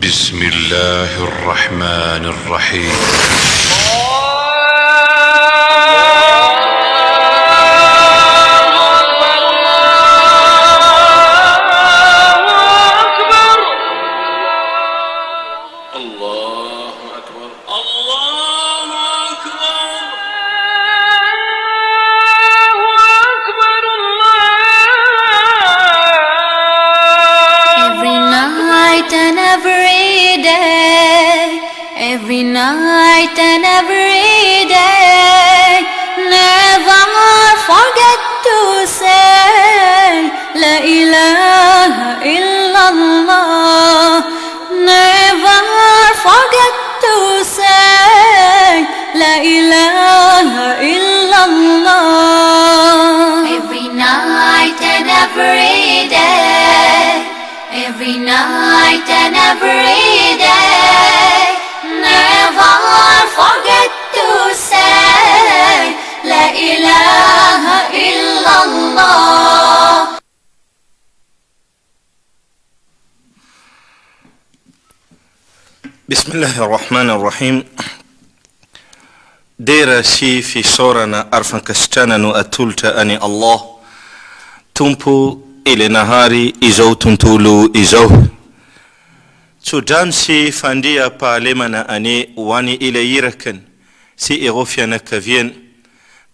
بسم الله الرحمن الرحيم. Every night and every day, never forget to say La ilaha illallah. Never forget to say La ilaha illallah. Every night and every day, every night and every day, never forget to say La ilaha illallah. بسم الله الرحمن الرحيم. دير شي في صورنا أرفن كستانا أتولت أني الله تنبو إلى نهاري إزو تنتولو إزو تدانسي فانديا بالمنا أني واني إلى يركن سي إغوفيا كفين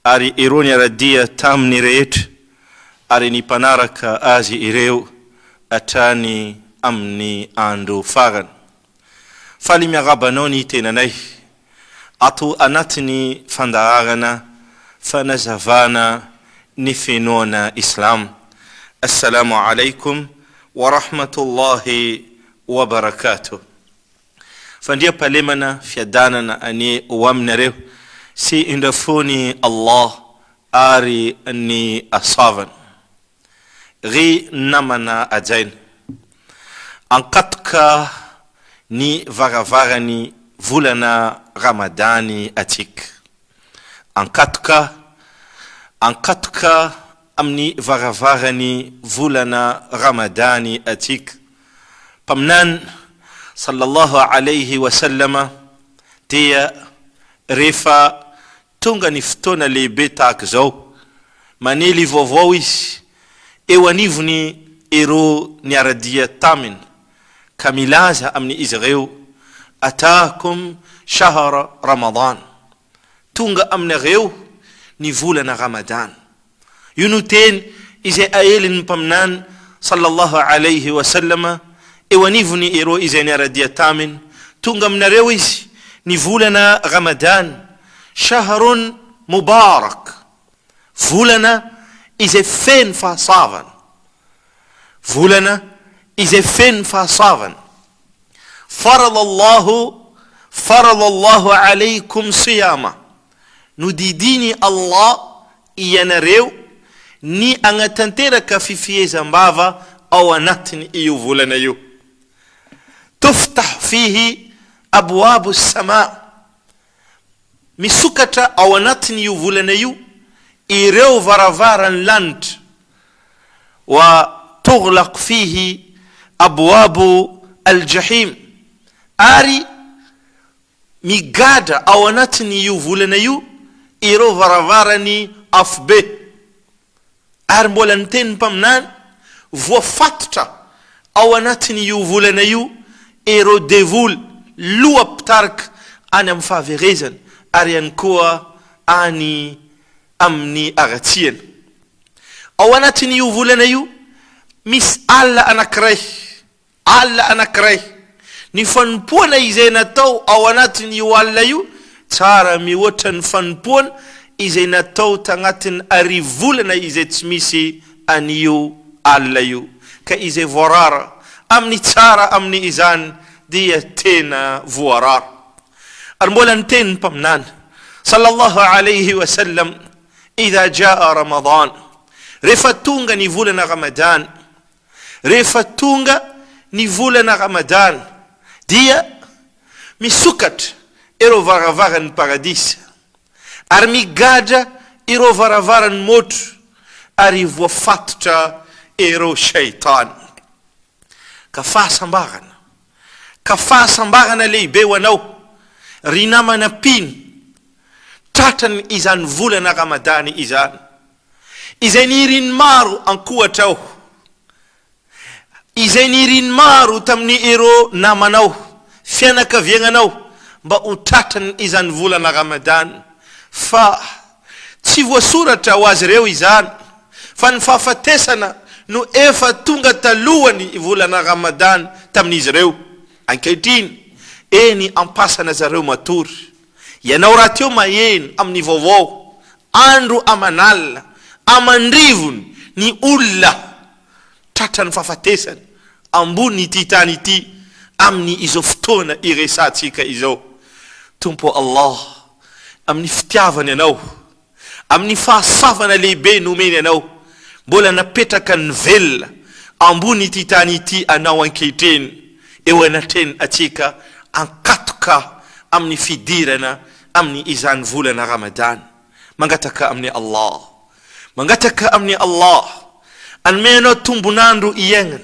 أري إيرونيا رديا تام نريت أري نيبانارك آزي إيريو أتاني أمني أندو فاغن fali miagabanoni tenanay ato anatiny fandaragana fanazavana ny fenoana islam. Assalamu alaikum wa rahmatullahi wa barakatuh. Fandia palemana fiadanana ani o aminareo si indafoni Allah ari ni asavan ri namana ajain ankatka ni varavarani volana ramadani atik. Ankatuka amni varavarani volana ramadani atik. Pamnan sallallahu alayhi wa sallama tia refa tunga ni ftona lebe tak zao maneli vovowis ewanivni ero ni aradia tamin kamilaza amni izreu atakum shahra ramadan tunga amna reu ni volana ramadan yunuten ize aelin pamnan sallallahu alayhi wa sallama ewanivni ero izeni radiatamin tunga amna rewis ni volana ramadan shahrun mubarak volana ize fen fa savan volana إذا فين فصاغا فرض الله عليكم صياما نديديني الله ينريو ني أنتنترك في زنبافا أو نتن إيو فولنيو تفتح فيه أبواب السماء مسكتا أو نتن إيو فولنيو إيريو فرافارا لاند وتغلق فيه أبواب الجحيم أري ميقادة أو نتني يوفولنيو إيرو فرافارني أفبه أرمولنتين بمنان وفاتتا أو نتني يوفولنيو إيرو ديفول لو أبتارك أنا مفافيغيزن أريان كوا أني أمني أغتين أو نتني يوفولنيو مس alla anakray ni fanpuana izay natao ao anatiny io alla io tsara mihoatra ny fanpuana izay natao tagnatin'ny arivolana izay tsy misy anio alla io ka izay voarara amin'ny tsara amin'ny izany dia tena voarara. Ary mbola niteny mpaminana sallallahu alayhi wa sallam idha jaa ramadan rehefa tonga ny volana ramadan rehefa tonga ny volana ramadan dia misokatra ireo varavaran'ny paradisa ary migadra ireo varavaran'ny motro ary voafatotra ireo shaitan ka fahasambarana ka fahasambarana lehibe ho anao ry namana piny tratrany izany volana ramadany izany izay niriny maro ankohatrao izay niriny maro tamin'ny ero namanao fianakaviagnanao mba ho tratrany izany volana ramadany fa tsy voasoratra ho azy ireo izany fa ny fahafatesana no efa tonga talohany volana ramadany tamin'izy ireo ankehitriny eny ampasana zareo matory ianao raha teo maheno amin'ny vaovao andro amanalina amandrivony ny olona tratrany fahafatesany ambony ity tany ity amin'ny izao fotoana iresantsika izao. Tompo Allah amin'ny fitiavany anao amin'ny fahasavana lehibe nomeny anao mbola napetraka ny velona ambony ity tany ity anao ankehitriny eo anatreny atsika ankatoka amin'ny fidirana amin'ny izany volana Ramadan. Mangataka amin'ny Allah, mangataka amin'ny Allah anmenao tombonandro iainana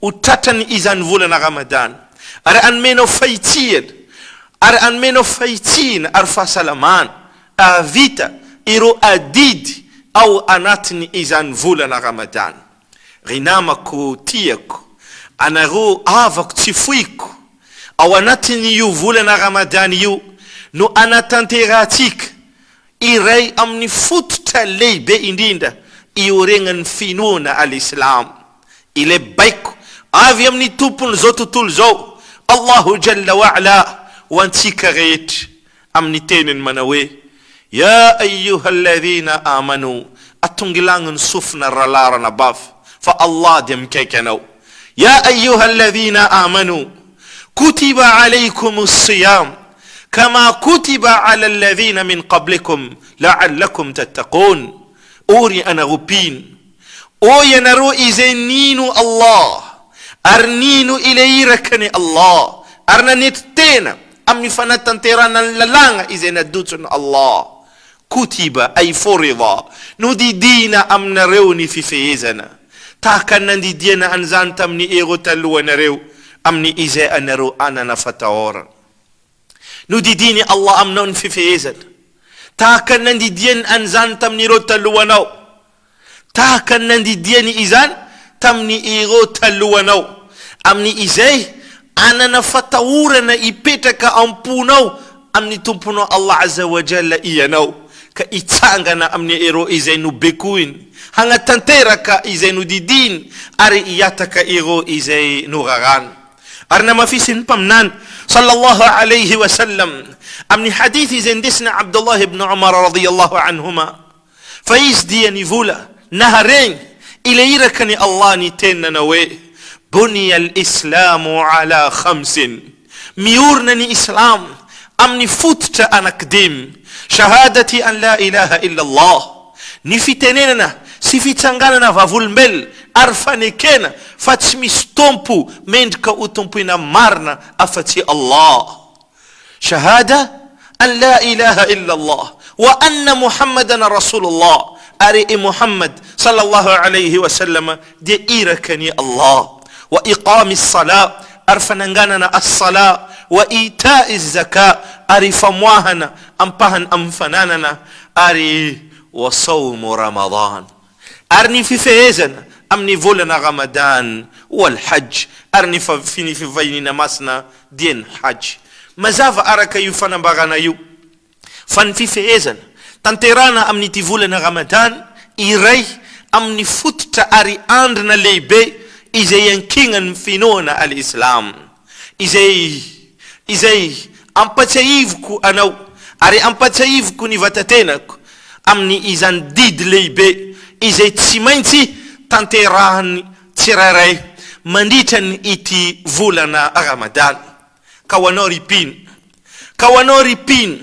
ho tratrany izany volana Ramadan ary anmenao fahitsihana ary anmenao fahitsihana ary fahasalamana avita ireo adidy ao anatiny izany volana Ramadan. Ry namako tiako anareo avako tsy foiko ao anatiny io volana Ramadan io no anatanterantsika iray amin'ny fototra lehibe indrindra ioregnan'ny finoana al-Islam. Ile baiko avy amin'ny tompony zao tontolo zao Allahu Jalla wa'ala ho antsika rehetra amin'ny teniny manao hoe ya ayyuha alladhina amanu atongilagnany sofina ralarana baf fa Allah dia mikaiky anao. Ya ayyuha alladhina amanu kutiba alaykumus siyam kama kutiba ala alladhina min qablikum la'allakum tattaqun. Ori anarupin o yanaro izeninu Allah arninu ilayrakani Allah arna nittena amni fanatanterana lalanga izenadutun Allah kutiba ay forida nudidina amna rewni fifeezana takana ndidiana anzan tamni ego taluwana rew amni ize anaro anana fatawara nudidini Allah amnon fifeezana takana ndidian anzan tamni ro taluwanao takana ndidiani izan tamni ego taluwanao amni ize anana fatawura na ipetaka ampunao amni tumpuno Allah azza wa jalla iyanao ka itangana amni ero izainu bekuin hanga tanteraka izainu didin ari iyataka ero izainu gagan arna mafisin pamnan sallallahu alayhi wa sallam amni hadithi zendisna Abdullah ibn Umar radiyallahu anhuma faizdi vula nahareng ilayrakani Allah ni tenna nawe بني الإسلام على 5 ميورنني إسلام أمني فتت أنا كديم شهادتي أن لا إله إلا الله نفتننا سفتنغاننا ففولمل أرفاني كينا فاتسمي ستومبو مندك أتومبونا مارنا أفتي الله شهادة أن لا إله إلا الله وأن محمدا رسول الله أري محمد صلى الله عليه وسلم دي إيركني الله وإقام الصلاة أرفننغاننا الصلاة وإيتاء الزكاة أرف مواهنا أمبهن أمفناننا أري وصوم رمضان أرني في فيزن أمني فولنا رمضان والحج أرني في فيننا مسنا دين حج مزاف أرك يفنا بغانا يو فان في فيزن تنترانا أمني تفولنا رمضان إيري أمني فوت أري أندنا ليبي izay yankingan finoana al-Islam izay ampatsahiviko anao ary ampatsahiviko ny vatatenako amin'ny izany did lehibe izay tsy maintsy tanterahany tsirairay mandritrany ity volana Ramadan. Ka ho anao ripiny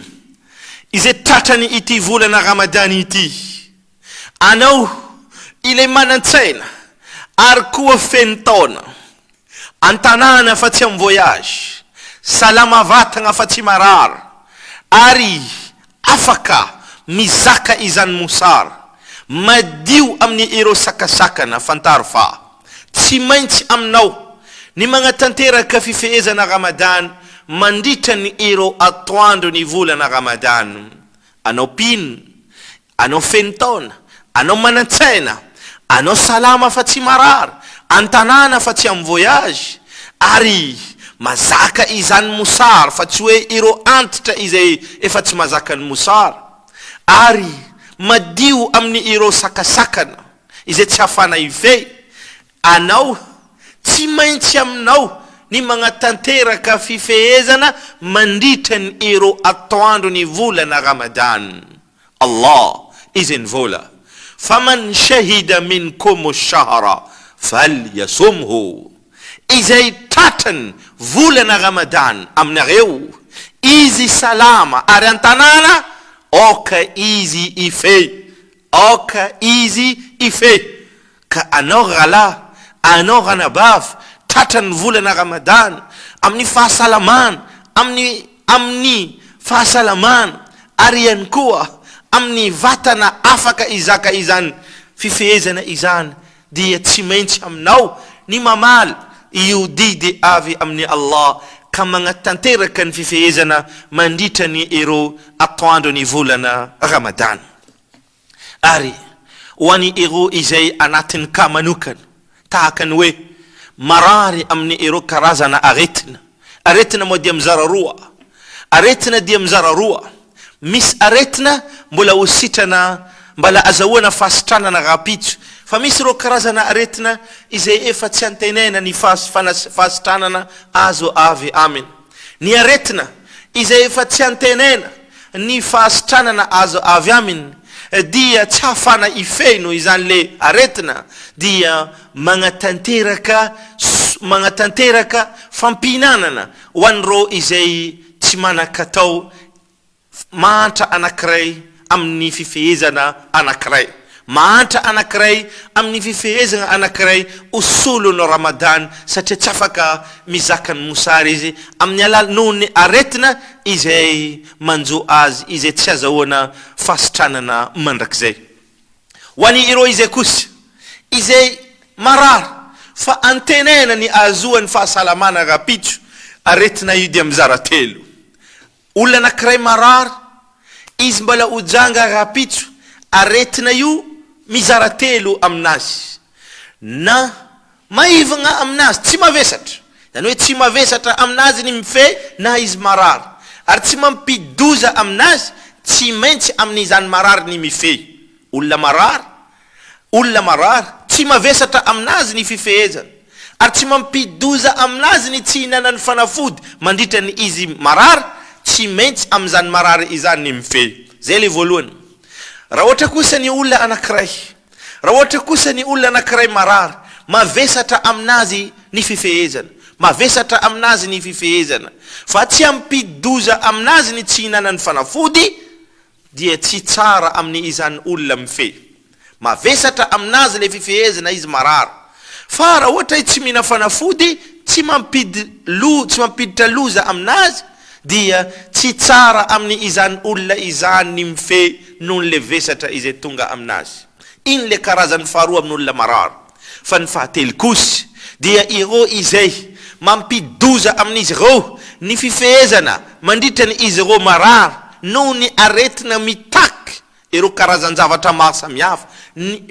izay tratrany ity volana Ramadan ity anao ilay manantsaina ary koa fentona antanana fa tsy am voyage salama vatagna fa tsy marary ary afaka mizaka izany mosara madio amin'ny ero sakasakana fantaro fa tsy maintsy aminao ny magnatanteraka fifehezana Ramadan mandritra ny ireo atoandro ny volana Ramadan. Anao pino, anao fentaona, anao manantsaina, anao salama fa tsy marary, antanana fa tsy am voyage, ary mazaka izany mosar fa tsy hoe ireo antitra izay efa tsy mazaka ny mosar, ary madio amin'ny ireo sakasakana izay tsy hafana ive. Anao tsy maintsy aminao ny magnatanteraka fifehezana mandritra ny ireo atoandro ny volana Ramadan. Allah izay nivola, faman shahida minkum ash-shahra falyasumhu, izay tratrany volana Ramadan aminareo izy salama ary antanana, oka izy ife, oka izy ife. Ka anao ghala, anao ghanabaf tratrany volana Ramadan amin'ny fahasalamana, amin'ny fahasalamana, ary ihany koa amin'ny vatana afaka izaka izany fifehezana izany, dia tsy maintsy aminao ny mamaly io didy avy amin'ny Allah ka magnatanteraka ny fifehezana mandritra ny ireo atoandro ny volana Ramadan. Ary hoan'ny ireo izay anatin'ny ka manokana, tahaka ny hoe marary amin'ny ireo karazana aretina. Aretina moa dia mizara roa, aretina dia mizara roa. Misy aretina mbola hositrana, mbala azahoana fahasitranana rapitso, fa misy ireo karazana aretina izay efa tsy antenena ny fahasitranana azo avy aminy. Ny aretina izay efa tsy antenena ny fahasitranana azo avy aminy dia tsy hafana ifeno izany le aretina, dia magnatanteraka fampinanana ho an'ireo izay tsy manan-katao mahantra anankiray amin'ny fifehezana anankiray, mahantra anankiray amin'ny fifehezana anankiray usulu no Ramadan, satria tsy afaka mizaka ny mosary izy amin'ny alala noho ny aretina izay manjo azy, izay tsy azahoana fahasitranana mandrakizay. Ho an'ny ireo izay kosa izay marary fa antenena ny azoany fahasalamana rapitso, aretina io dia mizara telo. Olona anankiray marary, izy mbala ujanga rapitso, aretina io mizara telo aminazy. Na maivagna aminazy, tsy mavesatra, zany hoe tsy mavesatra aminazy ny mife na izy marary, ary tsy mampidoza aminazy, tsy maintsy amin'izany marary ny mife. Olona marary tsy mavesatra aminazy ny fifehezana, ary tsy mampidoza aminazy ny tsy hinanany fanafody mandritra ny izy marary, tsy maintsy amin'izany marary izany ny mife. Zay le voalohany. Raha ohatra kosa ny olona anankiray, marary, mavesatra aminazy ny fifehezana, mavesatra aminazy ny fifehezana, fa tsy ampidoza aminazy ny tsy hinanany fanafody, dia tsy tsara amin'ny izany olona mife. Mavesatra aminazy le fifehezana izy marary, fa raha ohatra tsy mihina fanafody, tsy mampiditra loza aminazy, dia tsy tsara amin'ny izany olona izany ny mife nohon le vesatra izay tonga aminazy. Iny le karazany faharoa amin'ny olona marary. Fa ny fahatelo kosa dia ireo izay mampidoza amin'izy ireo ny fifehezana mandritra ny izy ireo marary noho ny aretina mitaky ireo karazan-javatra maro samihafa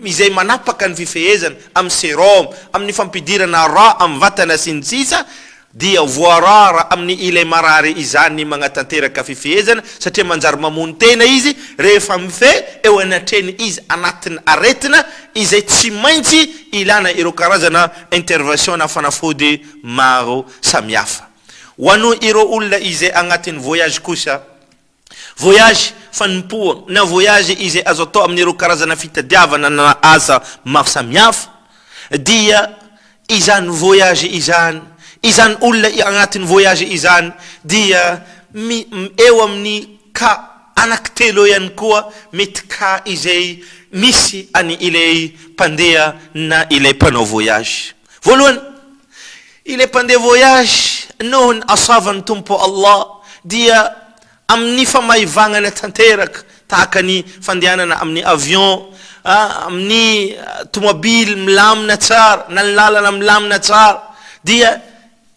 izay manapaka ny fifehezana amin'ny sérum, amin'ny fampidirana ra amin'ny vatana sy ny sisa, dia voarara amin'ny ilay marary izany magnatanteraka fifehezana, satria manjary mamono tena izy rehefa mife eo anatreny izy anatin'ny aretina izay tsy maintsy ilana ireo karazana intervention na fanafody maro samihafa. Ho anao ireo olona izay agnatin'ny voyage kosa, voyage fanompoa na voyage izay azo atao amin'ny ireo karazana fitadiavana na asa maro samihafa, dia izany voyage izany olona agnatin'ny voyage izany dia eo amin'ny ka anankitelo ihany koa mety ka izay misy any ilay pandeha na ilay mpanao voyage. Voalohany, ilay pandeha voyage noho ny asavan'ny tompo Allah dia amin'ny famaivagna tanteraka, tahaka ny fandehanana amin'ny avion, amin'ny tomobile milamina tsara, na lalana milamina tsara, dia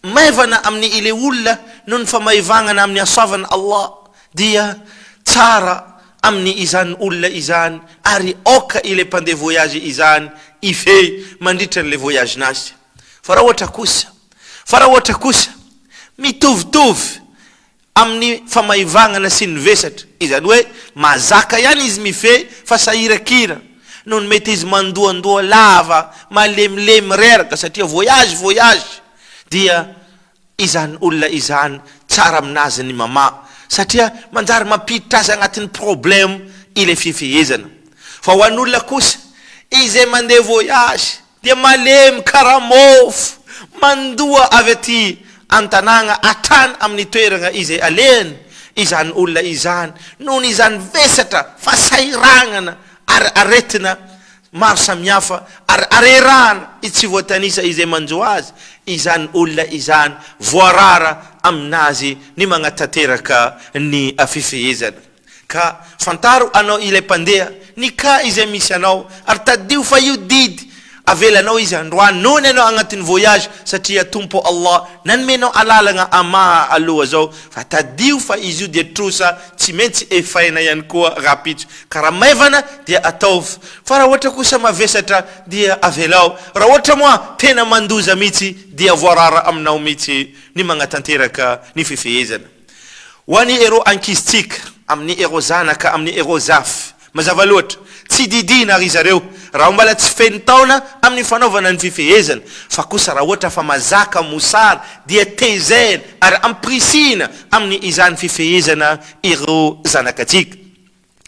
maivana amin'ny ile olona no ny famaivagna amin'ny asoavana Allah dia tsara amin'ny izany olona izany ary oka ile mpandeha voyage izany ife mandritra le voyage nazy fa raha ohatra kosa mitovitovy amin'ny famaivagna sy ny vesatra izany hoe mazaka ihany izy mife fa sahirakira no ny mety izy mandoandoa lava malemilemy reraka satria voyage dia izany olona izany tsara aminazy ny mama satria manjary mampiditra azy agnatin'ny problème ile fifehezana fa ho an'olona kosa izay mandeha voyage dia malemy karamofo mandoa avy aty antanagna atrany amin'ny toerana izay alehany izany olona izany nohony izany vesatra fa sairagnana ary aretina maro samihafa ary arerana tsy voatanisa izay manjo azy izany olona izany voarara aminazy ny magnatanteraka ny fifehezana ka fantaro anao ilay mpandeha ny ka izay misy anao ary tadio fa io didy avelanao izy androany nohony anao agnatin'ny voyage satria tompo Allah nanomenao alalagna ama aloha zao fa tadio fa izy io dia trosa tsy maintsy efaina ihany koa rapitso ka raha maivana dia ataovy fa raha ohatra kosa mavesatra dia avelao raha ohatra moa tena mandoza mihitsy dia voarara aminao mihitsy ny magnatanteraka ny fifehezana ho an'ny ero ankizitsika amin'ny ero zanaka amin'ny ero zafy mazava loatra tsy didina ary zareo raha mbala tsy feno taona amin'ny fanaovana ny fifehezana fa kosa raha ohatra fa mazaka mosary dia tezena ary amprisina amin'ny izany fifehezana ireo zanakatsika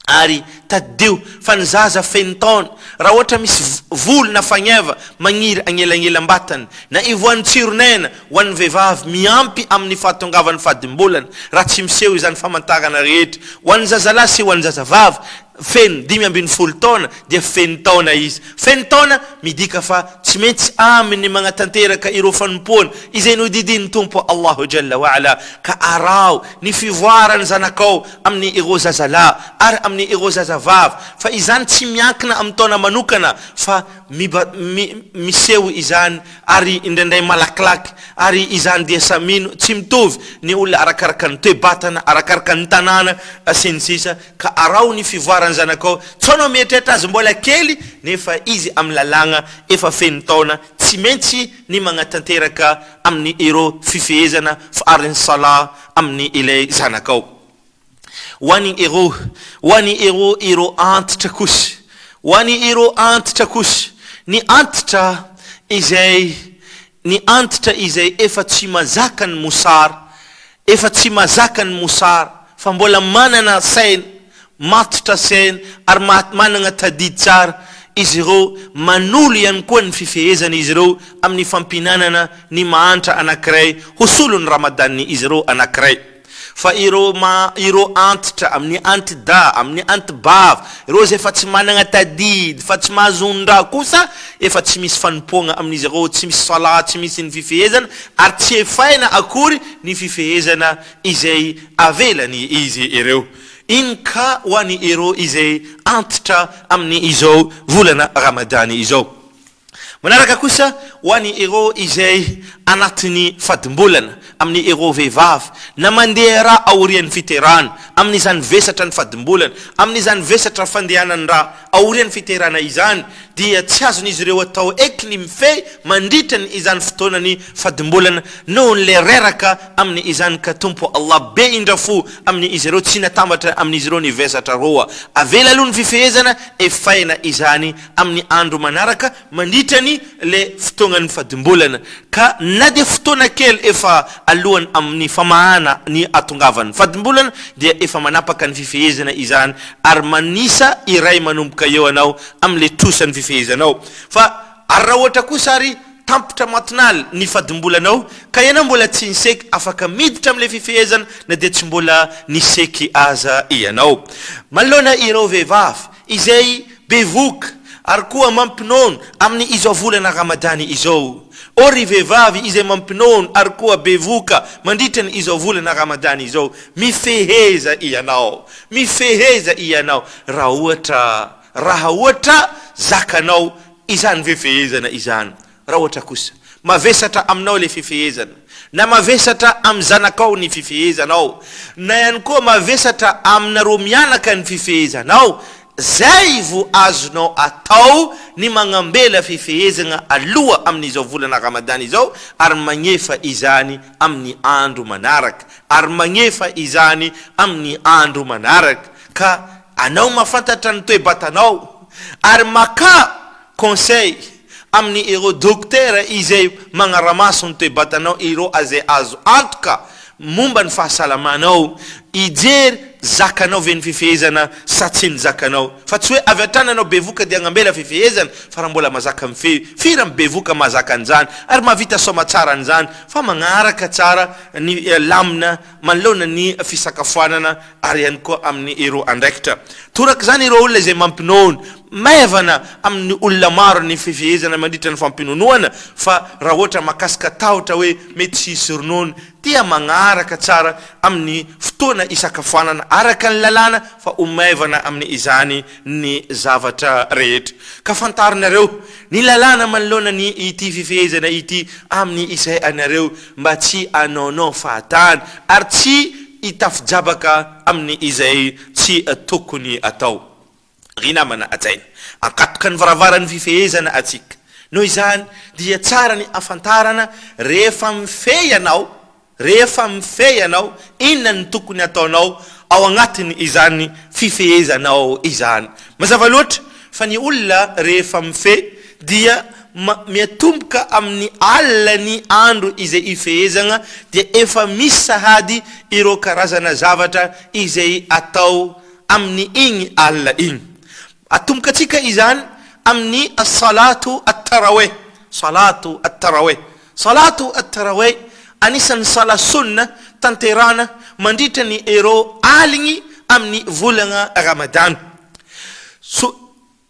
ary tadio fa ny zaza feno taona raha ohatra misy volona fagneva magniry agnelangelam-batany na ivoan'ny tsironena ho an'ny vehivavy miampy amin'ny fahatongavany fadimbolana raha tsy miseho izany famantarana rehetra ho an'ny zazalahy sy ho an'ny zazavavy feno 5 taona dia feno taona izy feno taona midika fa tsy maintsy aminy magnatanteraka ireo fanompoana izay nodidiny tompo Allahu Jalla wa Ala ka arao ny fivoarany zanakao amin'ny ireo zazalahy ary amin'ny ireo zazavavy fa izany tsy miankina amin'ny taona manokana fa miseho izany ary indraindray malakilaky ary izany dia samino tsy mitovy ny olona arakaraka ny toe-batana arakaraka ny tanàna sy ny sisa ka arao ny fivoarany zanakao tsono mietrehitra azy mbola kely nefa izy amin'ny lalagna efa feno taona tsy maintsy ny magnatanteraka amin'ny ireo fifehezana fa ary ny sala amin'ny ilay zanakao ho an'ny ireo antitra kosa ho an'ny ireo antitra kosa ny antitra izay efa tsy mazaka ny mosary fa mbola manana saina matotra saina ary manana tadidy tsara izy ireo manolo ihany koa ny fifehezana izy ireo amin'ny fampinanana ny mahantra anankiray hosolo ny ramadanny izy ireo anankiray fa ireo antitra amin'ny antida amin'ny antibava ireo zay efa tsy manana tadidy fa tsy mahazondra kosa efa tsy misy fanompoagna amin'izy ireo tsy misy sala tsy misy ny fifehezana ary tsy efaina akory ny fifehezana izay avelany izy ireo iny ka ho an'ny ireo izay antitra amin'ny izao volana ramadany izao manaraka kosa ho an'ny ireo izay anatin'ny fadimbolana amin'ny ireo vehivavy na mandeha raha aorian'ny fiterana amin'izany vesatra ny fadimbolana amin'izany vesatra fandehanany raha aorian'ny fiterana izany dia tsy azon'izy ireo atao eky ny mifehy mandritra ny izany fotoanany fadimbolana noho le reraka amin'ny izany ka tompo Allah be indrafo amin'ny izy ireo tsy natambatra amin'izy ireo ny vesatra roa avela aloha ny fifehezana efaina izany amin'ny andro manaraka mandritra ny le fotoanany fadimbolana ka na dia fotoana kely efa alohany amin'ny famahana ny atongavany fadimbolana dia efa manapaka ny fifehezana izany ary manisa iray manomboka eo anao amin'ny trosan'ny fifehezanao fa ary raha ohatra kosa ary tampitra matinaly ny fadimbolanao ka ianao mbola tsy niseky afaka miditra amin'le fifehezana na dia tsy mbola niseky aza ianao malona ireo vehivavy izay bevoka ary koa mampinono amin'ny izao volana ramadany izao ory vehivavy izay mampinono ary koa bevoka mandritra ny izao volana ramadany izao mifeheza ianao raha ohatra zakanao izany fifehezana izany raha ohatra kosa mavesatra aminao le fifehezana, na mavesatra amin'ny zanakao ny fifehezanao, na ihany koa mavesatra aminareo mianaka ny fifehezanao, zay vo azonao atao ny magnambela fifehezana aloha amin'izao volana Ramadan izao, ary magnefa izany amin'ny andro manaraka, ary magnefa izany amin'ny andro manaraka. Ka anao mafantatra ny toe-batanao ary maka conseil amin'ny ireo dokotera izay magnaramaso ny toe-batanao, ireo azay azo antoka momba ny fahasalamanao, ijery zakanao ve ny fifehezana sa tsy ny zakanao, fa tsy hoe avy atrana anao bevoka dia agnambela fifehezana fa raha mbola mazaka mifehy firy bevoka mazaka an'izany ary mahavita soma tsara an'izany, fa magnaraka tsara ny lamina manoloana ny fisakafoanana ary ihany koa amin'ny ireo andraikitra. Toraka zany ireo olona izay mampinono maivana amin'ny olona maro ny fifehezana mandritra ny fampinonoana, fa raha ohatra makasika tahotra hoe mety sisy ronono dia magnaraka tsara amin'ny fotoana isakafoanana araka ny lalàna, fa omaivana amin'ny izany ny zavatra rehetra. Ka fantarinareo ny lalàna manoloana ny ity fifehezana ity amin'ny izay anareo mba tsy anaonao fahatany ary tsy itafijabaka amin'ny izay tsy tokony atao. Ry namana ajaina, ankatoka ny varavaran'ny fifehezana atsika. Noho izany dia tsara ny afantarana rehefa mifehy anao inona ny tokony ataonao ao agnatiny izany fifehezanao izany. Mazava loatra fa ny olona rehefa mifehy dia miatomboka amin'ny alina ny andro izay ifehezana, dia efa misy sahady ireo karazana zavatra izay atao amin'ny igny alina igny. Atomboka tsika izany amin'ny salatu at-tarawih. Salatu at-tarawih anisan'ny sala sunna tanterana mandritra ny ireo aligny amin'ny volana Ramadan.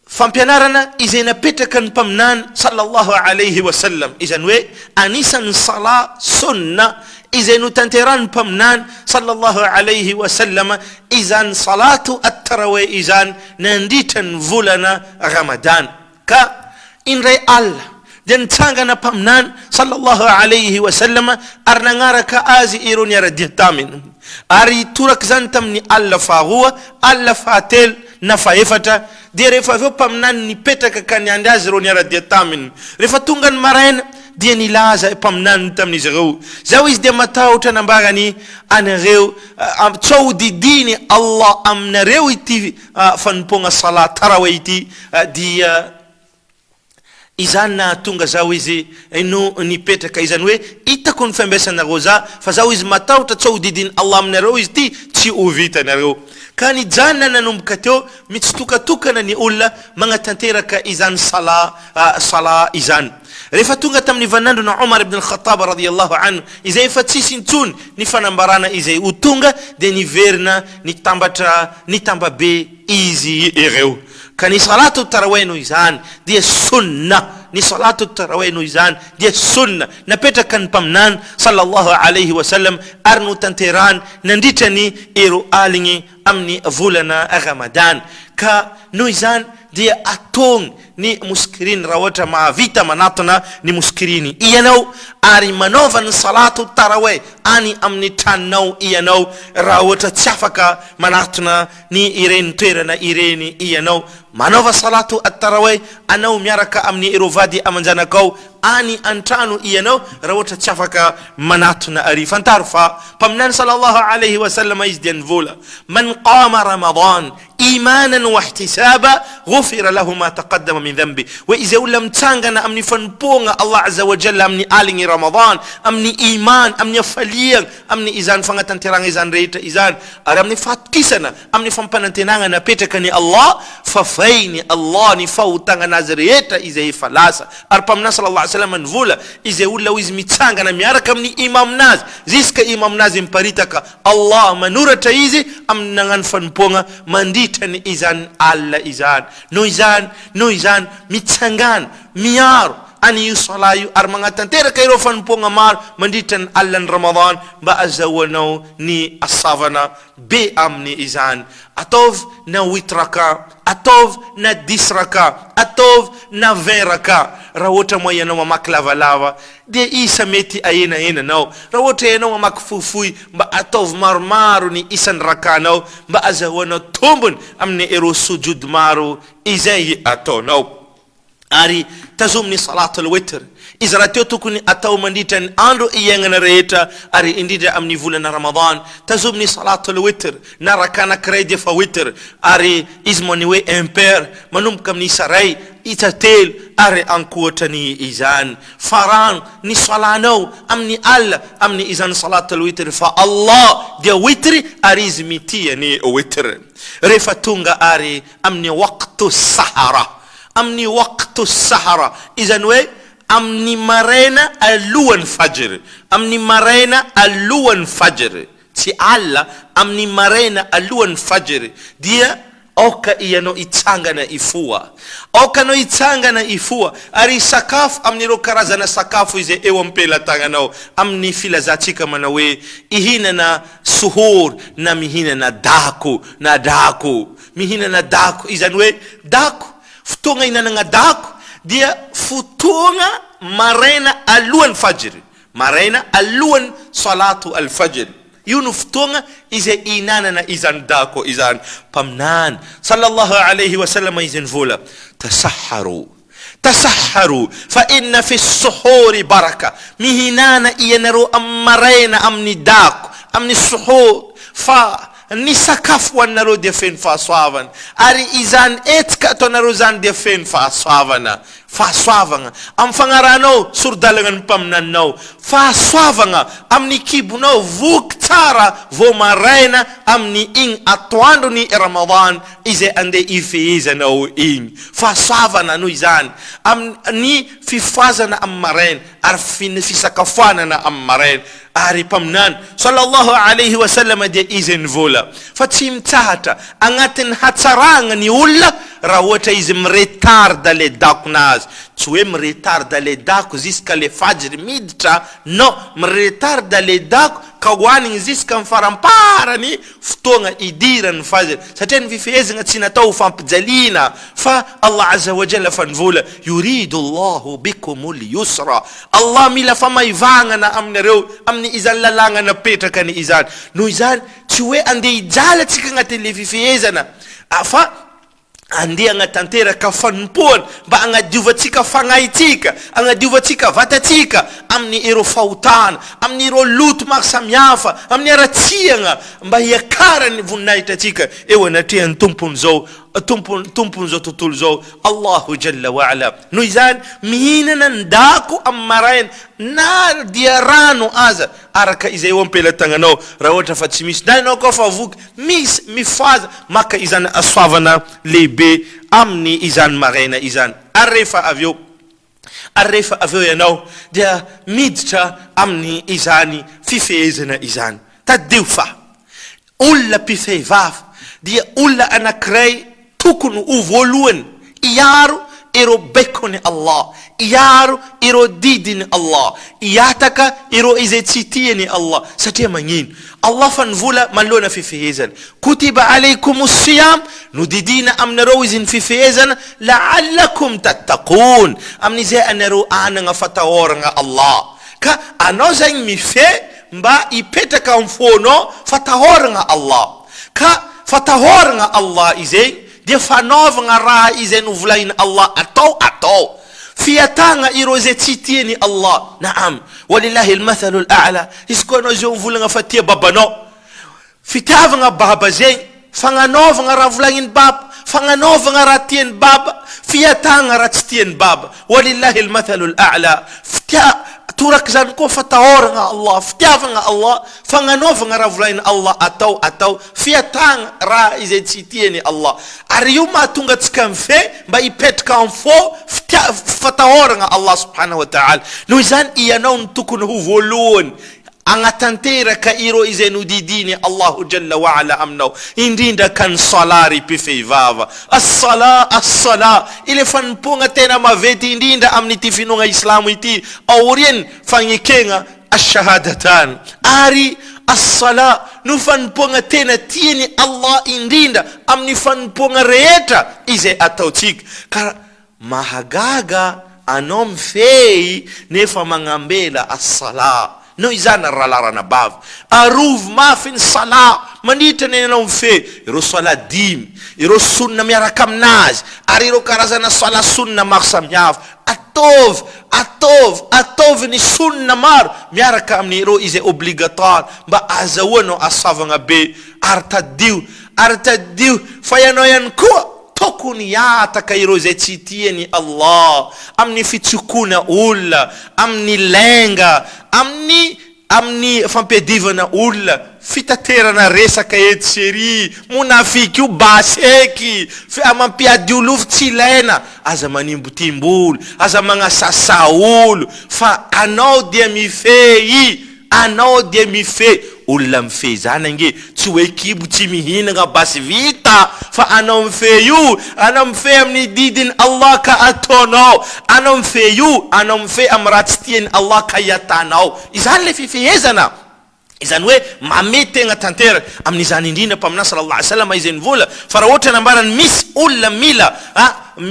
Fampianarana izay napetraka ny mpaminany sallallahu alayhi wa sallam, izany hoe anisan'ny sala sunna izay notanterany mpaminany sallallahu alayhi wa sallam, izany salatu at-tarawih izany nandritra ny volana Ramadan. Ka indray Allah dia nitsangana mpaminany sallallahu alayhi wa sallam ary nagnaraka azy ireo niara-dia taminy, ary toraka zany tamin'ny Allah faharoa, Allah fahatelo na faefatra. Dia rehefa aveo mpaminany nipetraka ka niandry azy ireo niara-dia taminy, rehefa tonga ny maraina dia nilaza mpaminany tamin'izy ireo, zao izy dia matahotra nambarany anareo tsao didiny Allah aminareo ity fanompoana salat tarawih ity, dia izany na tonga zao izy no nipetraka, izany hoe itako ny fambesanareo za, fa zao izy matahotra tsao didiny Allah aminareo izy ty tsy ho vitanareo. Ka ny janona nanomboka teo mitsitokatokana ny olona magnatanteraka izany sala izany. Rehefa tonga tamin'ny vanandro na Umar ibn al-Khattab radiyallahu anhu, izay efa tsisy intsony ny fanambarana izay ho tonga, dia niverina nitambabe izy ireo. Ka ny salatu tarawih no izany dia sunna, ny salatu tarawih no izany dia sunna napetraka ny mpaminany sallallahu alayhi wa sallam ary notanterany nandritra ny ireo aligny amin'ny volana Ramadan. Ka noho izany dia atong ny muskirin raha ohatra mahavita manatona ny muskirini ianao ary manaova ny salatu tarawih any amin'ny tranonao ianao, raha ohatra tsy afaka manatona ny ireny toerana ireny ianao, manaova salatu at-tarawih anao miaraka amin'ny ireo vady amanjanakao any antrano ianao, raha ohatra tsy afaka manatona ary. Fantaro fa mpaminany sallallahu alayhi wa sallam izy dia nivola, man qama Ramadan imanan wa ihtisaba ghufira lahu ma taqaddama min dhanbi. Wa izay olona mitsangana amin'ny fanompoana Allah azza wa jalla amin'ny aligny Ramadan, amin'ny iman, amin'ny afaliana, amin'ny izany fagnatanterana izany rehetra izany, ary amin'ny fahatokisana amin'ny fampanantenana napetraka ny Allah, fafainy Allah ny fahotana azy rehetra izay efa lasa. Ary mpaminany sallallahu alayhi wa sallam nivola, izay olona ho izy mitsangana miaraka amin'ny imamnazy ziska imamnazy miparitaka, Allah manoratra izy amin'ny nagnano fanompoana mandritra ny izany alla izany. Noho izany mitsangana miaro ani io sala io ary magnatanteraka ireo fanompoagna maro mandritra ny alin'ny Ramadan mba azahoanao ny asavana be amin'ny izany. Ataovy na 8 raka, ataovy na 10 raka, ataovy na 20 raka. Raha ohatra moa ianao mamaky lavalava dia isa mety ahenahenanao. Raha ohatra ianao mamaky fohifohy mba ataovy maromaro ny isan'ny rakanao mba azahoanao tombony amin'ny ireo sujud maro izay ataonao. Ary tazomin'ny salatul witr izy raha teo tokony atao mandritra ny andro iainana rehetra ary indrindra amin'ny volana Ramadan. Tazomin'ny salatul witr na raka anankiray dia fa witr ary izy moa ny hoe impair manomboka amin'ny isa ray, isa telo ary ankoatrany izany. Farano ny salanao amin'ny alla amin'ny izany salatul witr fa Allah dia witry ary izy mitia ny witr. Rehefa tonga ary amin'ny waqtu sahara, amin'ny waqtu sahara izany hoe amin'ny maraina alohan'ny fajr, amin'ny maraina alohan'ny fajr, tsy alla amin'ny maraina alohan'ny fajr dia oka ianao itsangana ifoa, okanao itsangana ifoa ary sakafo amin'ireo karazana sakafo izay eo am-pelantagnanao amin'ny filazantsika manao hoe ihinana suhur na mihinana dako na dako, mihinana dako izany hoe dako fotoagna ihinanana dako dia fotoagna maraina alohan'ny fajr, maraina alohan'ny salatu al-fajr. Io no fotoagna izay ihinanana izany dako izany. Paminany sallallahu alayhi wa sallam izy nivola tasahharu tasahharu fa inna fi suhuri baraka. Mihinana ianareo amin'ny maraina amin'ny dako amin'ny suhur fa ny sakafo hoaninareo dia feno fahasoavana ary izany etika ataonareo zany dia feno fahasoavana. Fahasoavana amin'ny fagnaranao sordalagna ny mpaminaninao, fahasoavana amin'ny kibonao voky tsara vo maraina amin'ny igny atoandro ny Ramadan izay andeha ifehezanao igny. Fahasoavana noho izany amin'ny fifazana amin'ny maraina ary fisakafoanana amin'ny maraina. Ary paminany sallallahu alayhi wa sallam dia izy nivola fa tsy mitsahatra agnatin'ny hatsaragna ny olona raha ohatra izy miretarda le dakonazy. Tsy hoe miretarda le dako jusqu'à le fajr miditra, non, miretarda le dako ka hoanigny jusqu'à mifaramparany fotoagna idiran'ny fajr satria ny fifehezana tsy natao fampijaliana fa Allah azza wa jalla fa nivola yuridu Allahu bikumul yusra. Allah mila famaivagna aminareo amin'ny izany lalagna napetraka ny izany. Noho izany tsy hoe andeha ijalatsika agnatin'le fifehezana fa andeha agnatanteraka fanompoana mba agnadiovantsika fagnaitsika, agnadiovantsika vatatsika amin'ny ireo fahotana, amin'ny ireo loto maro samihafa, amin'ny aratsiagna mba hiakarany voninahitrantsika eo anatrehan'ny tompony zao tompony zao tontolo zao Allahu jalla wa ala. Noho izany mihinana ny dako amin'ny maraina na dia rano aza araka izay eo am-pelantagnanao. Raha ohatra fa tsy misy na ianao koa fa voky misy mifaza maka izany asoavana lehibe amin'ny izany maraina izany. Ary rehefa aveo ianao dia miditra amin'ny izany fifehezana izany. Taddio fa olona mpifehivavy dia olona anankiray tokony ho voalohany iaro ireo bekony Allah, iaro ireo didiny Allah, iataka ireo izay tsy tiany Allah. Satria magnino Allah fa nivola manoloana fifehezana kutiba alaykumus siyam, nodidina aminareo izy ny fifehezana la'allakum tattaqun, amin'izay anareo anagna fatahoragna Allah. Ka anao zagny mife mba ipetraka amin'ny fonao fatahoragna Allah. Ka fatahoragna Allah izay dia fanaovagna raha izay novolaina Allah atao fiatagna ireo izay tsy tiany Allah. Naam, walillahi almathalu al'a'la. Izy koa anao zao mivolagna fa tia babanao, fitiavagna baba zegny, fagnanaovagna raha volagniny baba, fagnanaovagna raha tiany baba, fiatagna raha tsy tiany baba. Walillahi almathalu al'a'la. Torak zany koa fatahoragna Allah, fitiavagna Allah, fagnanaovagna raha volaina Allah atao fiatagna raha izay tsy tiany Allah. Ary io mahatonga antsika mife mba hipetraka amin'ny fo fatahoragna Allah subhanahu wa ta'ala. Noho izany ianao ny tokony ho voalohany agnatanteraka ireo izay nodidiny Allahu jalla wa ala aminao, indrindra kan salary pifeivava. As-sala ile fanompoagna tena mavety indrindra amin'ity finoagna islamo ity, aoriany fagnekegna ash-shahadatan ary as-sala no fanompoagna tena tiany Allah indrindra amin'ny fanompoagna rehetra izay ataotsika. Ka mahagaga anao mifehy nefa magnambela as-sala, no izany ralarana bava arovy mafy ny sala mandritra ny anao mifehy ireo sala dimy, ireo sunna miaraka aminazy ary ireo karazana sala sunna maro samihafa. Atovy ny sunna maro miaraka amin'ny ireo izay obligatoire mba azahoanao asavagna be. Ary tadio fa ianao ihany koa tokony hiataka ireo izay tsy tiany Allah amin'ny fitsokona olona, amin'ny lenga, amin'ny fampedivana olona, fitaterana resaka etseri monafiky io baseky mampiady olo tsy ilaina, aza manimbotimbo olo, aza magnasasa olo. Fa anao dia mifehy, olona mifehy zany ange tsy hoe kibo tsy mihinagna basy vita, fa anao mifehy io, anao mifehy amin'ny didiny Allah ka ataonao, anao mifehy io, anao mifehy amin'ny raha tsy tiany Allah ka hiatanao. Izany le fifehezana, izany hoe mame tegna tanteraka amin'izany indrindra mpaminà sallallahu alaihi wasallam izay nivola. Fa raha ohatra nambarany misy olona mila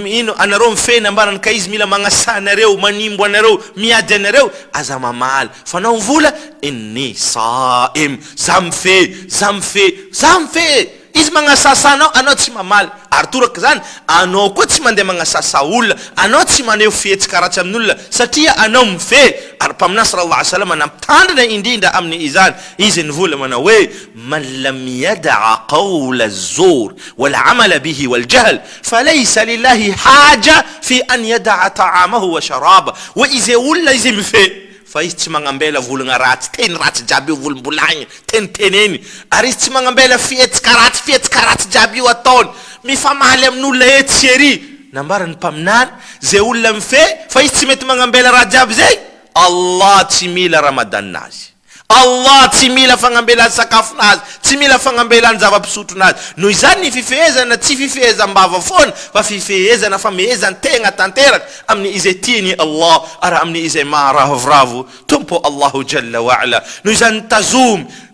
ino anareo mifehy nambarany ka izy mila magnasa anareo, manimbo anareo, miady anareo, aza mamaly. Fa anao mivola inni saim, za mifehy izy magnasasa anao tsy mamaly. Ary toraka zany anao koa tsy mandeha magnasasa olona, anao tsy maneho fihetsika ratsy amin'olona satria anao mifehy. Ary mpaminà sallallahu alaihi wasallam nampitandrina indrindra amin'ny izany, izy nivola manao hoe man lam yada'a qawla az-zur wal amala bihi wal jahl falaysa lillahi haja fi an yada'a ta'amahu wa sharaba. Wa izay olona izay mifehy fa izy tsy magnambela volagna ratsy, teny ratsy jiaby io volombolagna, teneny. Ary izy tsy magnambela fihetsika ratsy jiaby io ataony, mifamaly amin'olona etseri. Nambarany mpaminany zay olona mifehy fa izy tsy mety magnambela raha jiaby zay, Allah tsy mila ramadanazy, Allah tsy mila fagnambelany sakafonazy, tsy mila fagnambelany zava-pisotronazy. Noho izany ny fifehezana tsy fifehezam-bava foana, fa fifehezana famehezany tegna tanteraka amin'ny izay tiany Allah ary amin'ny izay maharavoravo tompo Allahu jalla wa ala. Noho izany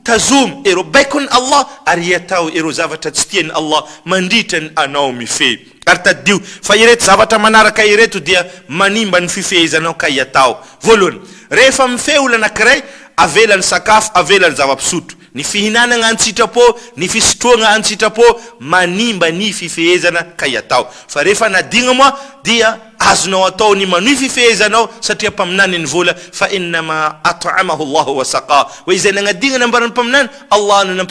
tazom ero baikony Allah ary iatao ero zavatra tsy tiany Allah mandritra ny anao mifehy. Ary tadio fa ireto zavatra manaraka ireto dia manimba ny fifehezanao ka iatao. Voalohany, rehefa mifehy olona anankiray, avelany sakafo, avelany zava-pisotro, ny fihinanana antsitrapo, ny fisotroagna antsitrapo, manimba ny fifehezana ka iatao. Fa rehefa nadigna moa dia azonao atao ny manohy fifehezanao satria mpaminany nivola fa innama at'amahu Allahu wa saqa. Wa izay nagnadigna nambarany mpaminany, Allah no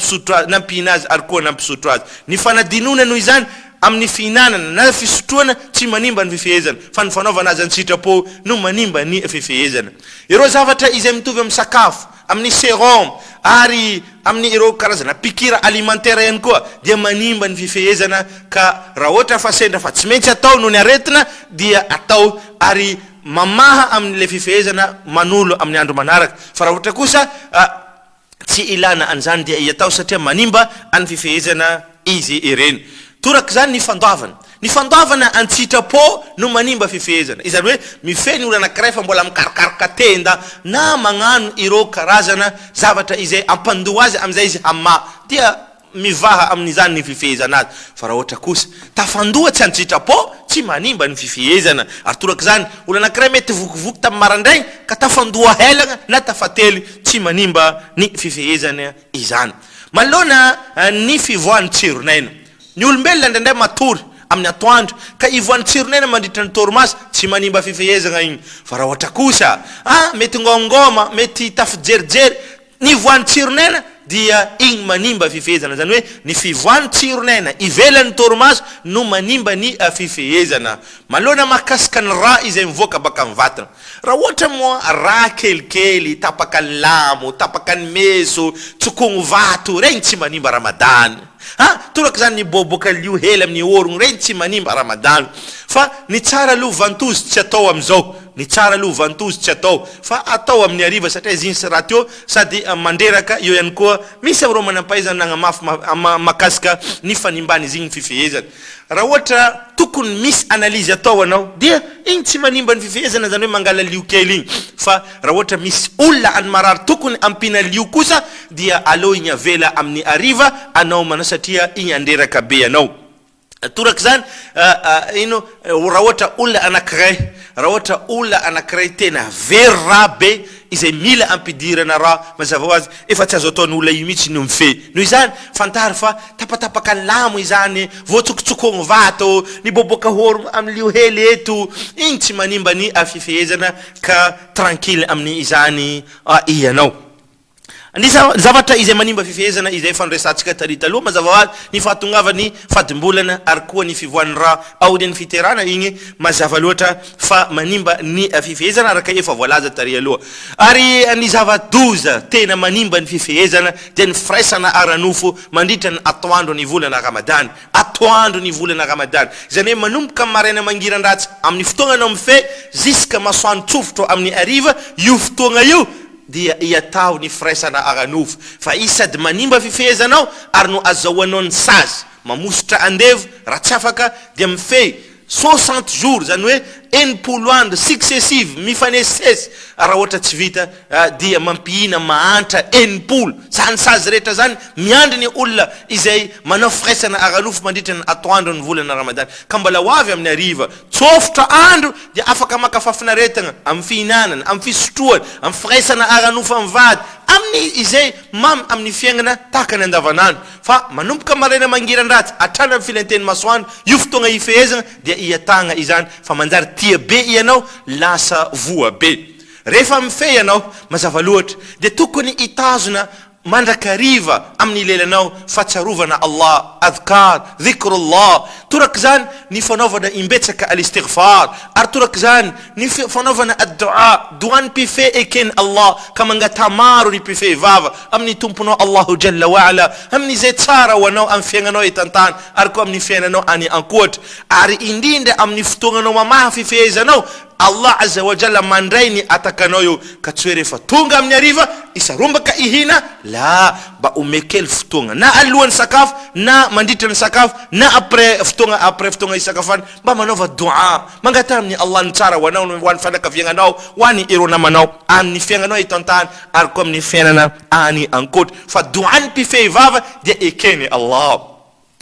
nampihina azy ary koa nampisotro azy. Ny fanadinona noho izany amin'ny fihinanana na fisotroana tsy manimba ny fifehezana, fa ny fanaovana azy antsitrapo no manimba ny fifehezana. Ireo zavatra izay mitovy amin'ny sakafo, amin'ny sérum ary amin'ny ireo karazana pikira alimentaire ihany koa dia manimba ny fifehezana. Ka raha ohatra fa sendra fa tsy maintsy atao no ny aretina dia atao ary mamaha amin'ile fifehezana manolo amin'ny andro manaraka. Fa raha ohatra kosa tsy ilana an'izany dia iatao satria manimba any fifehezana izy ireny. Toraka zany ny fandoavana antsitrapo no manimba fifehezana. Izany hoe mifehy ny olona anankiray fa mbola mikarokaroka tenda na magnano ireo karazana zavatra izay ampandoa azy amin'izay izy hamma, dia mivaha amin'izany ny fifehezana azy. Fa raha ohatra kosa tafandoa tsy antsitrapo tsy manimba ny fifehezana. Ary toraka zany olona anankiray mety vokivoky tamin'ny marandraigny ka tafandoa helagna na tafately, tsy manimba ny fifehezana izany. Malona ny fivoan'ny tsironaina, ny olombelona ndraindray matory amin'ny atoandro ka ivoan'ny tsironaina mandritra ny torimaso tsy manimba fifehezana igny. Fa raha ohatra kosa mety ngongoma, mety tafijerijery, ny voan'ny tsironaina dia igny manimba fifehezana. Zany hoe ny fivoan'ny tsironaina ivelan'ny torimaso no manimba ny fifehezana. Malona mahakasika ny raha izay mivoaka baka amin'ny vatana. Raha ohatra moa raha kelikely, tapaka ny lamo, tapaka ny meso, tsokogno vato, regny tsy manimba Ramadany. Toraka zany ny boboka lio hely amin'ny orogno regny tsy manimba Ramadany. fa ny tsara aloha vantozy tsy atao am'izao, ny tsara aloha vantozy tsy atao fa atao amin'ny hariva satria izy iny sy raha teo sady mandreraka eo ihany koa misy am'ireo manam-pahaizana nagnamafy makasika ny fanimbany izy igny ny fifehezana. Raha ohatra tokony misy analizy atao anao dia igny tsy manimba ny fifehezana, zany hoe mangala lio kely igny. Fa raha ohatra misy olona any marary tokony ampina lio kosa dia aleo igny avela amin'ny hariva anao mana satria igny andreraka be anao. Torak zany ino raha ohatra olona anankiray, raha ohatra olona anankiray tena very raha be izay mila ampidirana raha mazava ho azy efa tsy azo ataony olona io mihitsy no mifehy. Noho izany fantary fa tapatapaka lamo izany, voatsokotsokoagny vato, ny boboka horo amin'lio hely eto, igny tsy manimba ny fifehezana ka tranquille amin'ny izany ianao. Ny zavatra izay manimba fifehezana izay fandraisantsika tarita aloha mazava ho azy ny fahatongavany fadimbolana ary koa ny fivoan'ny raha aorian'ny fiterana igny mazava loatra fa manimba ny fifehezana araka efa voalaza tary aloha. Ary ny zava-doza tena manimba ny fifehezana dia ny firaisana aranofo mandritra ny atoandro ny volana Ramadany, atoandro ny volana Ramadany. Izany hoe manomboka maraina mangiran-dratsy amin'ny fotoana anao mifehy ziska masoandro tsofotro amin'ny hariva, io fotoana io dia iatao ny firaisana aranofo fa izy sady manimba fifehezanao ary no azahoanao ny sazy mamosotra andevo raha tsy afaka dia mifehy 60 jours, zany hoe 80 andro successive mifanesesy. Raha ohatra tsy vita dia mampihina mahantra 80 zany sazy rehetra zany miandry ny olona izay manao firaisana aranofo mandritra ny atoandro ny volana Ramadany. Ka mbola ho avy amin'ny hariva tsofotra andro dia afaka maka fafinaretana amin'ny fihinanana, amin'ny fisotroana, amin'ny firaisana aranofo amin'ny vady, amin'ny izay mamy amin'ny fiainana tahaka ny andavanandro. Fa manomboka maraina mangiran-dratsy hatrany amin'ny filenteny masoandro, io fotoagna ifehezana dia iatagna izany fa manjary tia be ianao lasa voa be. Rehefa mifehy ianao mazava loatra dia tokony itazona mandrakariva amin'ny lelanao fatsarovana Allah, adhkar, dhikrullah. Torak zany ny fanaovana imbetsaka al-istighfar, ary torak zany ny fanaovana ad-dua, dua ny mpifehy ekeny Allah ka mangatamaro ny mpifehy vava amin'ny tomponao Allahu Jalla wa Ala, amin'ny zay tsara ho anao amin'ny fiainanao etantany ary koa amin'ny fiainanao any ankoatra. Ary indrindra amin'ny fotoagnanao mamaha fifehezanao Allah Azza wa Jalla mandray ny atakanao io ka tsy hoe rehefa tonga amin'ny hariva isarombaka ihina, la ba omekely fotoagna na alohan'ny sakafo na mandritra ny sakafo na après fotoagna isakafana mba manaova dua mangata amin'ny Allah ny tsara ho anao, ho an'ny fanakaviagnanao, ho an'ny ero namanao amin'ny fiainanao etantany ary koa amin'ny fiainana any ankoatra. Fa dua ny mpifehy vava dia ekeny Allah.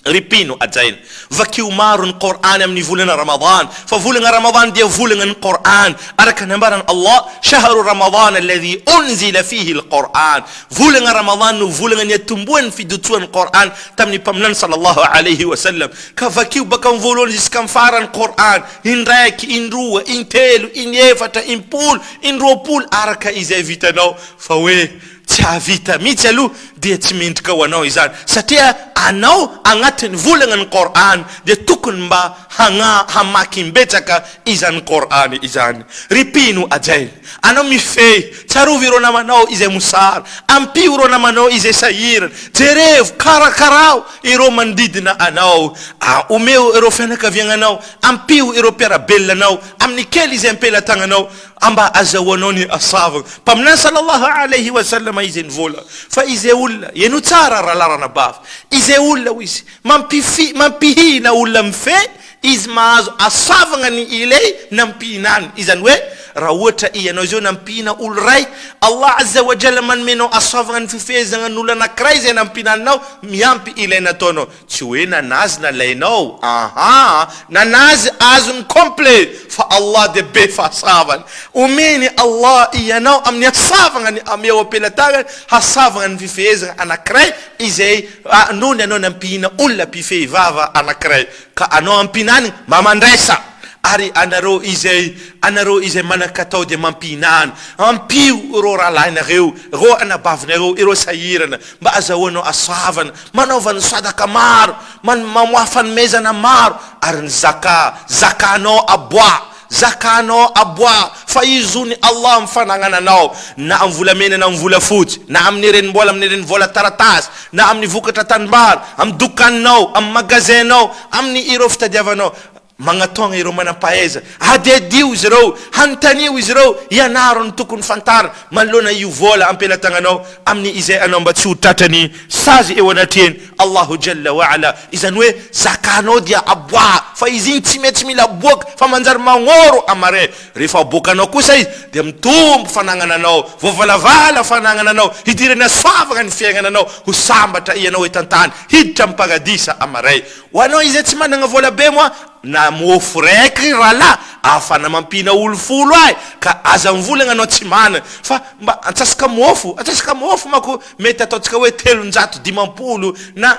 Ripino ajaina vakio maro ny Qur'an amin'ny volana Ramadan, fa volana Ramadan dia volana ny Qur'an araka ny ambaran Allah shahru Ramadan alladhi unzila fihi al-Qur'an. Volana Ramadan no volana ny atombohan'ny fidotsoan'ny Qur'an tamin'ny mpaminany sallallahu alayhi wa sallam. Ka vakio baka ny voalohany ziskam farany Qur'an, indraiky, indroa, intelo, inefatra, impolo, indroapolo araka izay vitanao fa hoe tsy havita mihitsy aloha dia tsy mendrika ho anao izany satria anao agnatin'ny volana ny Qur'an dia tokony mba hamaky mbetsaka izany Qur'an izany. Ripino ajaina anao mifehy tsarovy ireo namanao izay mosara, ampio ireo namanao izay sahirana, jerevo karakarao ireo mandidina anao, omeo ireo fianakaviagnanao, ampio ireo mpiarabelinanao amin'ny kely izay ampelatagnanao amba azahoanao ny asavagna. Mpaminany sallallahu alayhi wa sallam izay nivola fa izay olona yenu tsara rahalarana bava, izay olona izy mampihina olona mifehy izy mahazo asavagna ny ilay nampihinany. Izany hoe raha ohatra ianao zao nampihina olo ray, Allah Azza wa Jalla manomenao asavagna ny fifehezana n'olo anankiray zay nampihinanao miampy ilay nataonao. Tsy hoe nanazy nalainao, nanazy azony complet fa Allah de be fahasavana. Omeny Allah ianao amin'ny asavagna ny ameo apelatagna hasavagna ny fifehezana anankiray izay nony anao nampihina olona mpifehy vava anankiray ka anao ampinany mamandraisa. Ary anareo izay manakatao dia mampihinana, ampio ireo rahalahinareo, ireo anabavinareo, ireo sahirana mba azahoanao asavana, manaovany sadaka maro, mamoafanomezana maro, ary ny zakanao aboa fa izony Allah mifanagnananao na amin'ny volamena na amin'ny volafotsy na amin'ny renimbola, amin'ny renimbola taratasy na amin'ny vokatra tanimbary, amin'ny dokaninao, amin'ny magazinao, amin'ny ireo fitadiavanao. magnatonga ireo manam-pahaizana, adedio izy ireo, hanotanio izy ireo, ianaro ny tokony fantara manoloana io vola ampelatagnanao amin'ny izay anao mba tsy ho tratrany sazy eo anatreny Allahu Jalla wa Ala. Izany hoe zakanao dia aboa, fa izy iny tsy mety mila aboaka fa manjary magnoro amare. Rehefa aboakanao kosa izy dia mitombo fanagnananao, voavalavala fanagnananao, hidirana soavagna ny fiaignananao, ho sambatra ianao etantany, hiditra mipagadisa amaray. Ho anao izay tsy managna vola be moa, na mofo raiky rala afana mampina olo folo ay ka aza mivolagna anao tsy mana, fa mba antsasaka mofo mako mety ataotsika hoe 350 na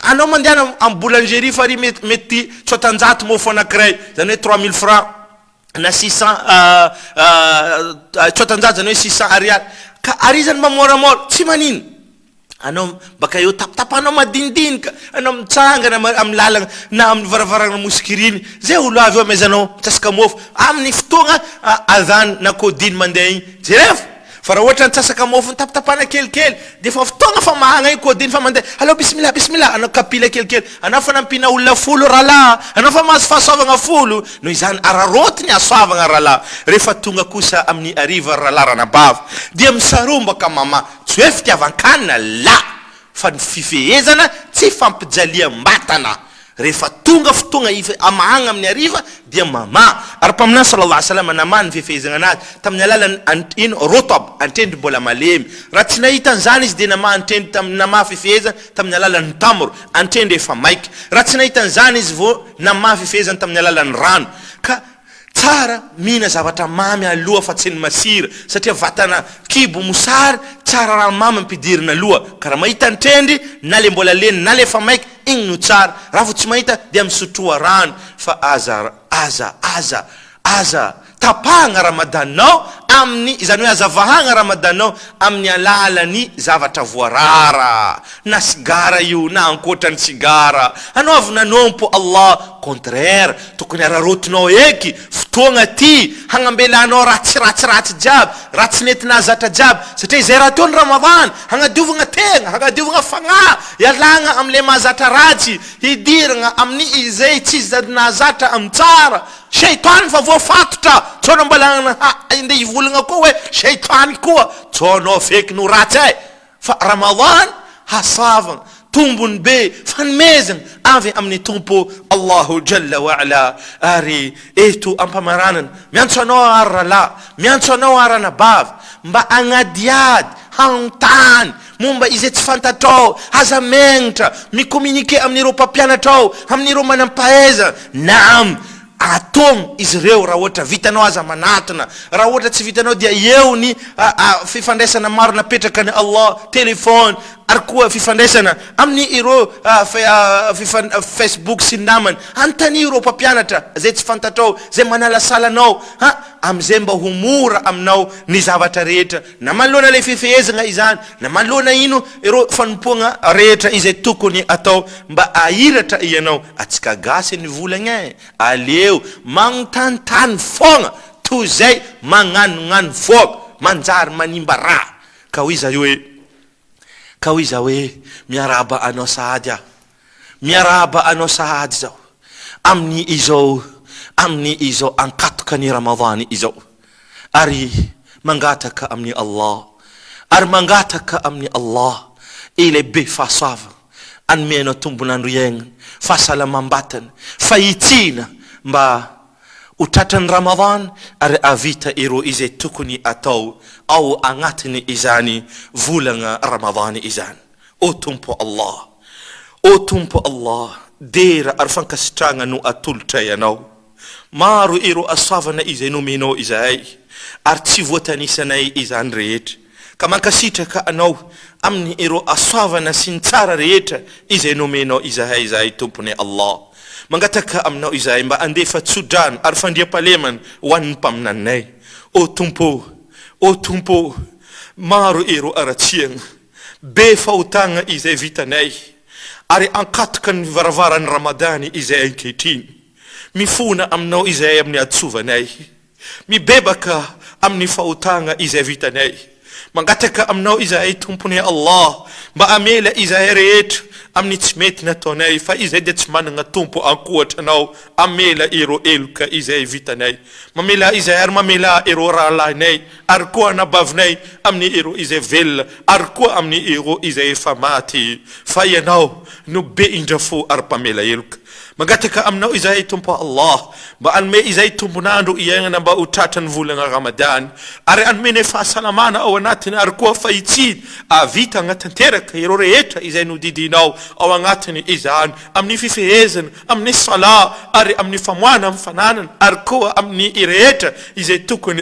anao mandeha am boulangerie fa ry mety 600 mofo anankiray, zany hoe 3000 francs na 600 600 zany hoe 600 ariary, ka ary zany mamoramora tsy manino. Anao baka eo tapatapanao madinidinika, anao mitsangana amin'ny lalagna na amin'ny varavarana mosikiriny, zay olo avy eo amezanao mitsasaka mofo amin'ny fotoagna adhan na kodiny mandeha igny jerefo. Fa raha ohatra nitsasaka mofo tapatapana kelikely dia fa fotoagna fa mahagna igny kodiny fa mandeha allo bismillah anao kapila kelikely, anao fa nampina olona folo rala, anao fa mahazo fahasoavagna folo, noho izany ararotiny asoavagna rala. Rehefa tonga kosa amin'ny ariva rala ranabava dia misarombaka mama, tsy hoe fitiavan-kanina la, fa ny fifehezana tsy fampijaliam-batana. Rehefa tonga fotoagna amahagna amin'ny ariva dia mama. Ary mpaminany sallallahu alaihi wasallam namany fifehezana anazy tamin'ny alalany ino rotab, antendry mbola malemy. Raha tsy nahita an'izany izy dia nama antendry nama fifehezana tamin'ny alalany tamro, antendry efa maiky. Raha tsy nahita an'izany izy vo nama fifehezana tamin'ny alalany rano. Ka tsara mihina zavatra mamy aloha fa tsy ny masira, satria vatana kibo mosary tsara raha mamy ampidirina aloha. Ka raha mahita antendry na le mbola leny na le efa maiky, igny no tsara. Raha vo tsy mahita dia misotroa rano. Fa aza tapahagna ramadanao amin'ny, izany hoe azavahagna ramadanao amin'ny alalany zavatra voarara, na sigara io na ankoatra ny sigara. Anao avy nanompo Allah, contraire tokony ararotinao eky fotoagna ty hagnabelanao ratsiratsiratsy jiaby, ratsy nentina zatra jiaby, satria izay raha teo ny Ramadan hagnadiovagna tegna, hagnadiovagna fagnahy, ialagna amle mahazatra ratsy, hidiragna amin'ny izay tsy nahazatra amin'ny tsara. Shaitany fa voafatotra, tsona mbalagna inde hivolagna koa hoe shaitany koa tsonao feky no ratsy ay. Fa Ramadan hasavagna tombony be fanomezana avy amin'ny tompo Allahu Jalla wa Ala. Ary eto ampamaranana miantso anao ary rala, miantso anao ary anabavy mba agnadiady hanontany momba izay tsy fantatrao, aza megnitra mikomunike amin'ireo mpampianatrao, amin'ireo manam-pahaizana. Naam, atong izy ireo raha ohatra vitanao aza manatona, raha ohatra tsy vitanao dia eo ny fifandraisana maro napetraka ny Allah, telefony, ary koa fifandraisana amin'ny ireo Facebook sy namany, antany ireo mpampianatra zay tsy fantatrao, zay manalasalanao amizay mba humora aminao ny zavatra rehetra, na manoloana le fifehezana izany, na manoloana ino ireo fanompoagna rehetra izay tokony atao mba ahiratra ianao. Atsika gasy ny volagna aleo magnontantany fogna toy zay magnanognano fogna manjary manimba raha. Ka hoy iza hoe miaraba anao sahady aho, miaraba anao sahady zao amin'ny izao ankatoka ny Ramadhany izao, ary mangataka amin'ny Allah, ary mangataka amin'ny Allah ile be fahasoavana anomenao tombonandro iainana, fahasalamam-batana, fahitsina mba ho tratran'ny Ramadan ary avita ireo izay tokony atao ao agnatiny izany volagna Ramadhany izany. O tompo Allah, o tompo Allah, dera ary fankasitragna no atolotra ianao. Maro ireo asoavana izay nomenao izay, ary tsy voatanisanay izany rehetra. Ka mankasitraka anao amin'ny ireo asoavana sy ny tsara rehetra izay nomenao izay tompony Allah. Mangataka aminao izay mba andefa tsodrano ary fandriam-palemana ho an'ny mpaminanay. O tompo, maro ireo aratsiagna, be fahotagna izay vitanay, ary ankatoka ny varavaran'ny Ramadany izay ankehitriny. Mifona aminao izay amin'ny atsovanay, mibebaka amin'ny fahotagna izay vitanay. Mangataka aminao izay tompony Allah mba amela izay rehetra amin'ny tsy mety nataonay fa izay dia tsy manana tompo ankohatranao amela ero eloka izay vitanay mamela izay ary mamela ero rahalahinay ary koa anabavinay amin'ny ero izay velona ary koa amin'ny ero izay efa maty fa ianao no be indra fo ary mpamela eloka mangataka aminao izahay tompo Allah mba anome izay tombonandro iainana mba ho tratran'ny volana Ramadan ary anomenay fahasalamana ao anatiny ary koa fahitsiny avita agnatanteraka iro rehetra izay nodidinao ao agnatiny izany amin'ny fifehezana amin'ny sala ary amin'ny famoana amin'ny fananana ary koa amin'ny rehetra izay tokony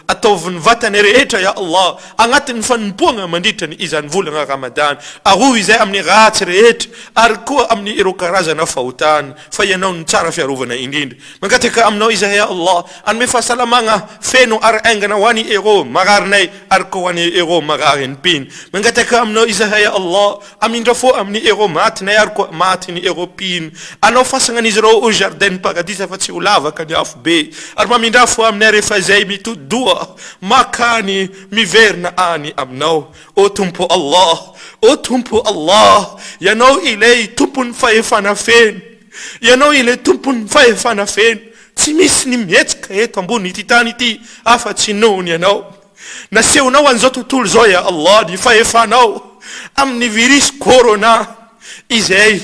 ataoviny vatany rehetra ya Allah agnatiny fanompoana mandritrany izany volana Ramadan aho izay amin'ny ratsy rehetra ary koa amin'ny iro karazana fahotana fa ianao ny tsara fiarovana indrindra mangataka aminao izahay ya Allah anome fahasalamagna feno ary aingana ho any ero mararinay ary koa ho any ero marary ny piny mangataka aminao izahay ya Allah amindra fo amin'ny ero matinay ary koa matiny ero piny anao fasagnan'izy ireo au jardin paradisa fa tsy ho lavaka ny afo be ary mamindra fo aminay rehefa zay mitodoa makany miverina any aminao o tompo Allah o tompo Allah ianao ilay tompony fahefana feno ianao ilay tompony fahefana feno tsy misy ny mihetsika eto ambony ity tany ity afa-tsy nohony ianao nasehonao an'izao tontolo zao ya Allah ny fahefanao amin'ny virus corona izay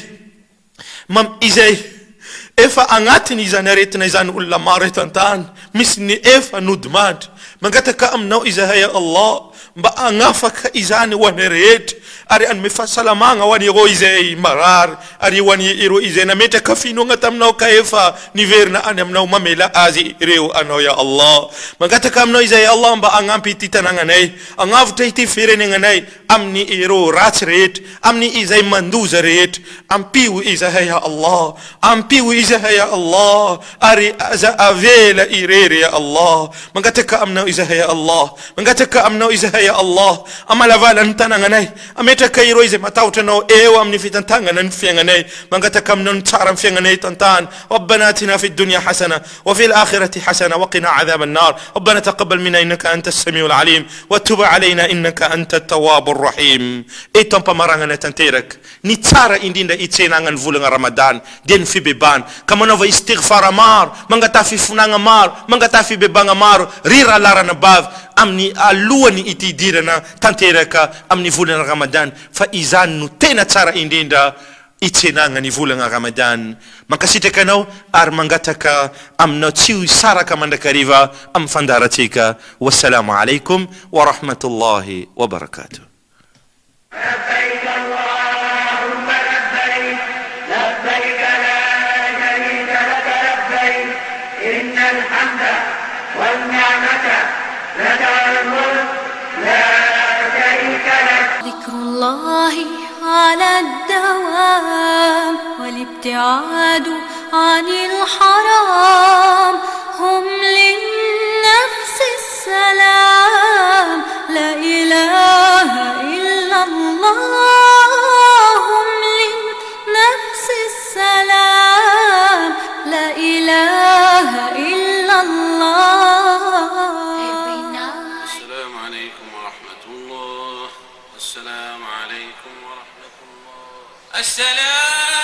efa agnatiny izany aretina izany olona maro eto an-tany misy ny efa nodimandry mangataka aminao izahay ya Allah mba agnafaka izany ho any rehetra ary anome fahasalamagna ho any ero izay marary ary ho any ero izay nametraka finoagna taminao ka efa niverina any aminao mamela azy ireo anao ya Allah mangataka aminao izay ya Allah mba agnampy ity tanagnanay agnavotra ity firenenanay amin'ny ero ratsy rehetra amin'ny izay mandoza rehetra ampio izahay ya Allah ampio izahay ya Allah ary aza avela irery ya Allah mangataka aminao izahay ya Allah mangataka aminao izahay ya Allah amalavala ny tanagnanay ametraka iro izay matahotra anao eo amin'ny fitantangana ny fiainganay mangataka aminao ny tsara ny fiainganay tantany ربنا آتنا في الدنيا حسنة وفي الآخرة حسنة وقنا عذاب النار ربنا تقبل منا إنك أنت السميع العليم وتب علينا إنك أنت التواب الرحيم إيتم بمراننا تنتيرك نتسارة إندين دا إتسينا عن فولنا رمضان دين في بيبان كما نوفا استغفار مار منغتا في فنان مار منغتا في بيبان مار ريرا لارا نباف amni aluani iti dirana tanteraka amni volana Ramadan fa izany no tena tsara indrindra itsenagna ny volana Ramadan mankasitraka anao ary mangataka aminao tsy ho saraka mandrakariva amin'ny fandaratsika wassalamu alaikum wa rahmatullahi wa barakatuh ذكر الله على الدوام والابتعاد عن الحرام هم للنفس السلام لا إله إلا الله هم للنفس السلام لا إله إلا الله السلام عليكم ورحمة الله السلام عليكم ورحمة الله السلام